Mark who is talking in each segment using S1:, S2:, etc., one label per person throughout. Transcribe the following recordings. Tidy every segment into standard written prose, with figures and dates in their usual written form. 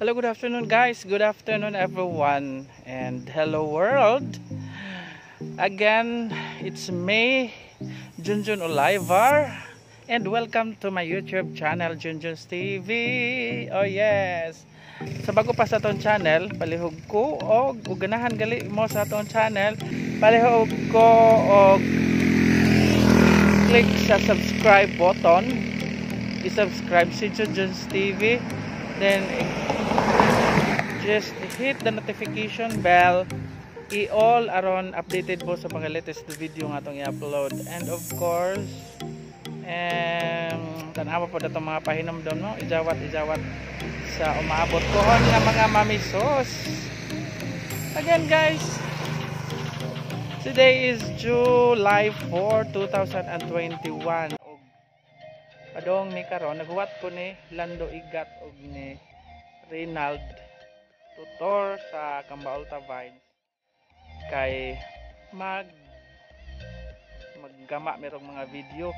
S1: Hello, good afternoon guys, good afternoon everyone, and hello world. Again, it's me, Junjun Olivar, and welcome to my YouTube channel, Junjun's TV. Oh yes. Sa bago pa sa atong channel, palihog ko og ganahan gali mo sa atong channel, palihog ko og click sa subscribe button. I-subscribe si Junjun's TV, then just hit the notification bell, i-all aron updated po sa mga latest video nga itong i-upload. And of course, tanawa po datong mga pahinom doon, no? Ijawat sa umaabot ko nga mga mamisos. Again guys, today is July 4, 2021. Padong mi karon naghuwat ko ni Lando Igat og ni Reynald tutor sa Cambaulta Vines kay maggama merong mga video.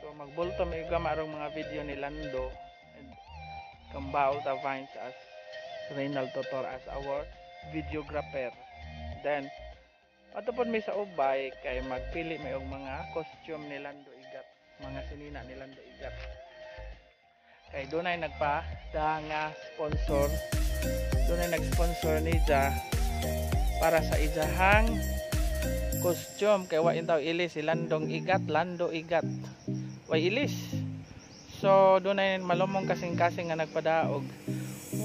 S1: So magbulto may gama rong mga video ni Lando and Cambaulta Vines as Reynald tutor as our videographer. Then ato pod mi sa ubay kay magpili may og mga costume ni Lando Igat, mga sinina ni Lando Igat. Kay dunay nagpadanga sponsor, dunay nag-sponsor ni Ja para sa ijahang costume kay wa intaw ilis si Lando Igat wa ilis. So dunay malumong kasing-kasing nga nagpadaog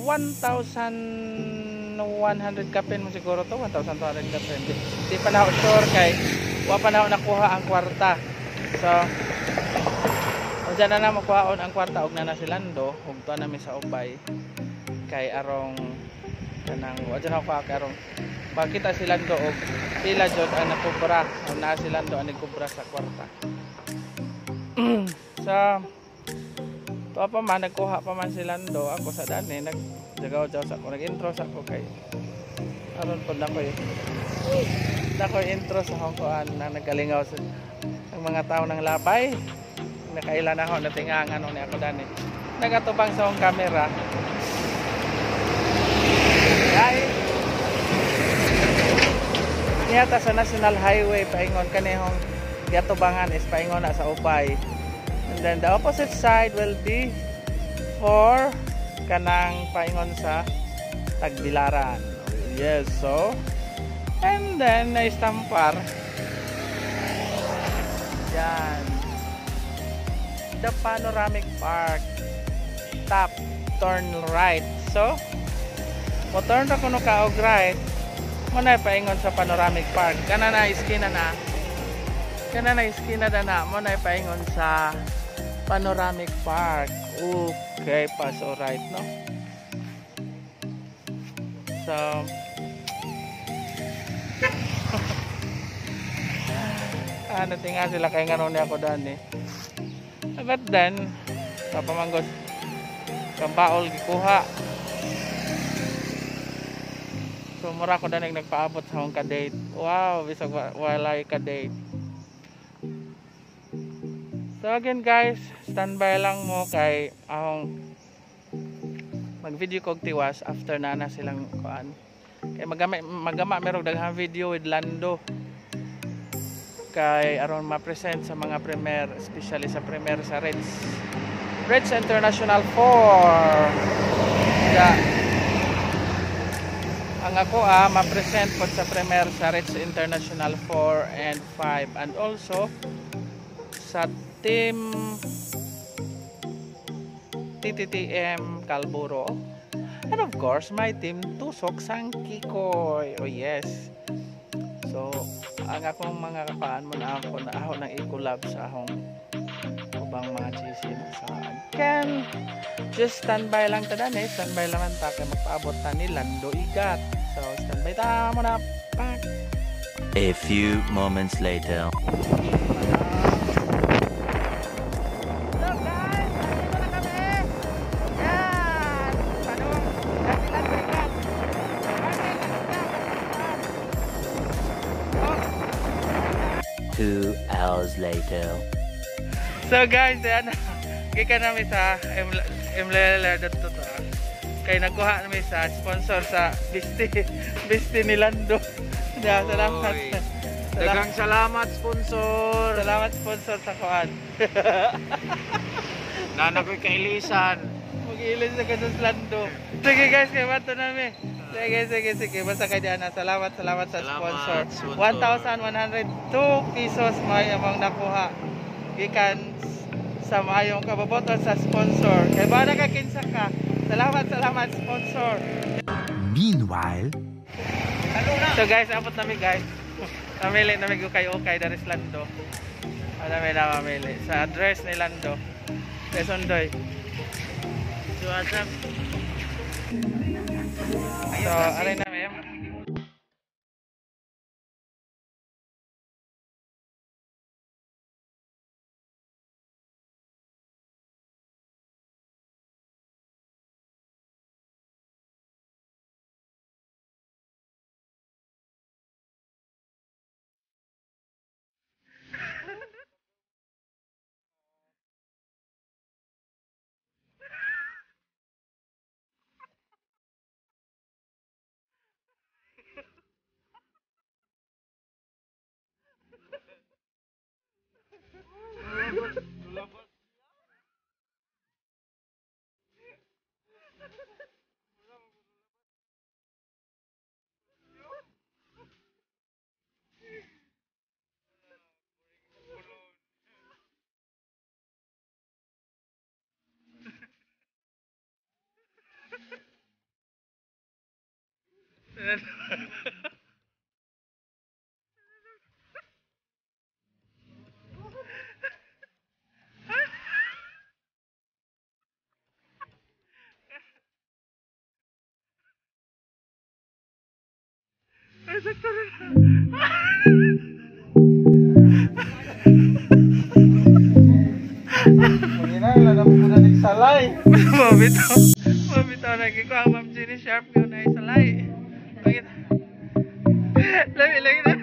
S1: 1,100 kapin mo siguro to, 1,200 kapin. Di pa na ako sure kay wa pa na ako nakuha ang kwarta. So dyan na makuhaon ang kwarta og na si Lando ug to na mi sa ubay kay arong kanang wa dyan ako karong pakita si Lando og pila jud ang nakubra o na si Lando ang nagkubra sa kwarta. So to pa man nagkuha pa man si Lando, ako sa dani nagjagaw-jaw sa ko, nag-intro sa ko kay aron pod na ko intro sa hongkoan na nagalingaw sa ang mga tao ng labay. Nakailan ako natingangan ni ako dani nagatubang sa akong camera ay niyata sa National Highway paingon kanihong gatubangan is paingon na sa Upay, and then the opposite side will be for kanang paingon sa Tagbilaran. Yes, so and then naistampar yan the Panoramic Park, top turn right. So mo turn ra kuno ka og right mo na paingon sa Panoramic Park, kana na iskina na mo na paingon sa Panoramic Park. Okay, pass all right, no? So natinga sila kay ngano ni ako dani. But then papamanggos kambaol gikuha. So mura ko danig nagpaabot sa akong ka-date. Wow, bisag walay ka-date. So again guys, standby lang mo kay akong mag-video kog tiwas after na silang kuan. Kay magama merong daghang video with Lando kay aron ma-present sa mga premiere, especially sa premiere sa Reds International 4. Yeah. Ang ako ma-present po sa premiere sa Reds International 4 and 5, and also sa team TTTM Calburo, and of course my team Tusok Sang Kikoy. Oh yes. So ang akong mga kapaan mo na ako na ako nang i-collab sa akong ubang mga chisin sa can just standby lang ta dani, standby lang ta kay magpaabot ta ni Lando Igat. So standby ta mo na pa.
S2: A few moments later. Two hours later.
S1: So guys, yan. Kika namin sa MLL.to. Kay nagkuha namin sa sponsor sa Biste ni Lando. Yeah, salamat.
S3: Oy. Daghang salamat sponsor.
S1: Salamat sponsor sa kuan.
S3: Nanakoy kailisan.
S1: Mag-iilis na sa Lando. Sige guys, kay bato namin. Sige. Basta kay Diana. Salamat sa
S3: Salamat,
S1: sponsor.
S3: sponsor.
S1: 1,102 pesos may among nakuha. Gikan sa mayong kababoton sa sponsor. Kay bana ka kinsa ka. Salamat sponsor.
S4: Meanwhile,
S1: So guys, abot namin guys. Namili namin ukay dari sa Lando. Namin na mamili sa address ni Lando. Sondoy. So asap. So, aray namin. Mabitaw lagi ko ang Ma'am Jenny Sharp yun ay salay. Lagi na.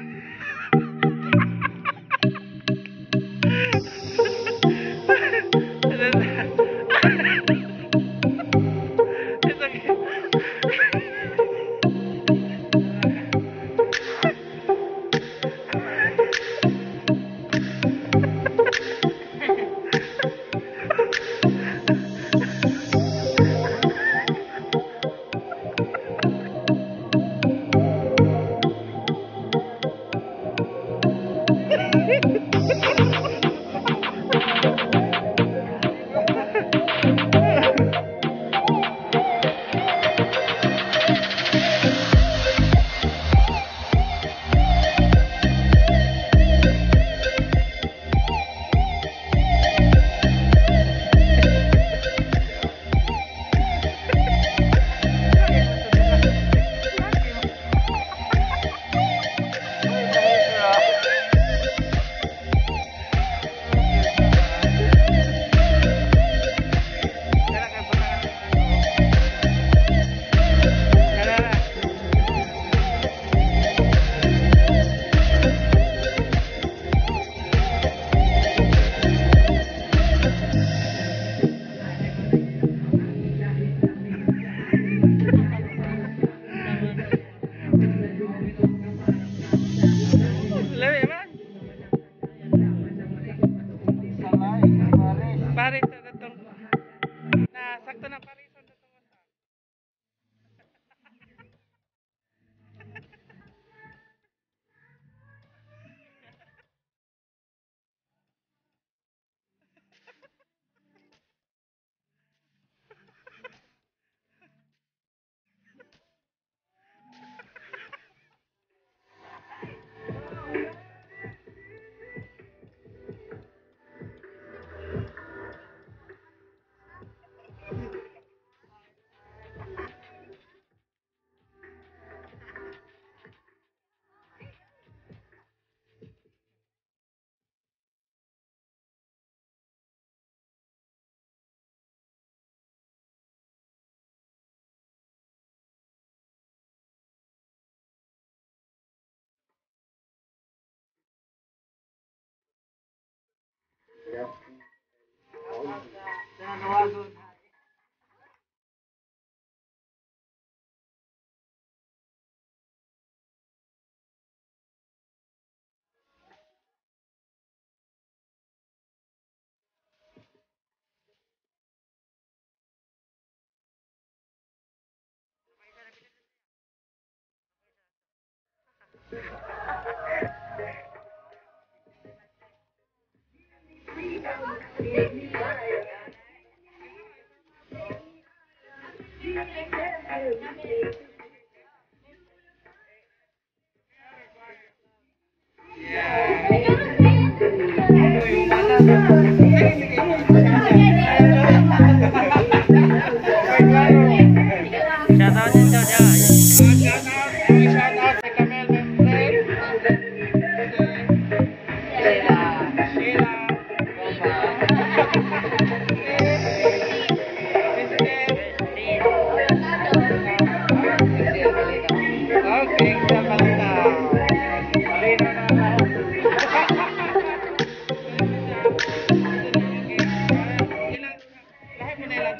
S1: Paris sa datong na sakto na Parison datong usa.
S3: Shoutout din daw niya.
S1: Shoutout sa Camel Membrane. Sheila. Okay, sa Malinaw. Malinaw na lahat. Lahat mo na ilan.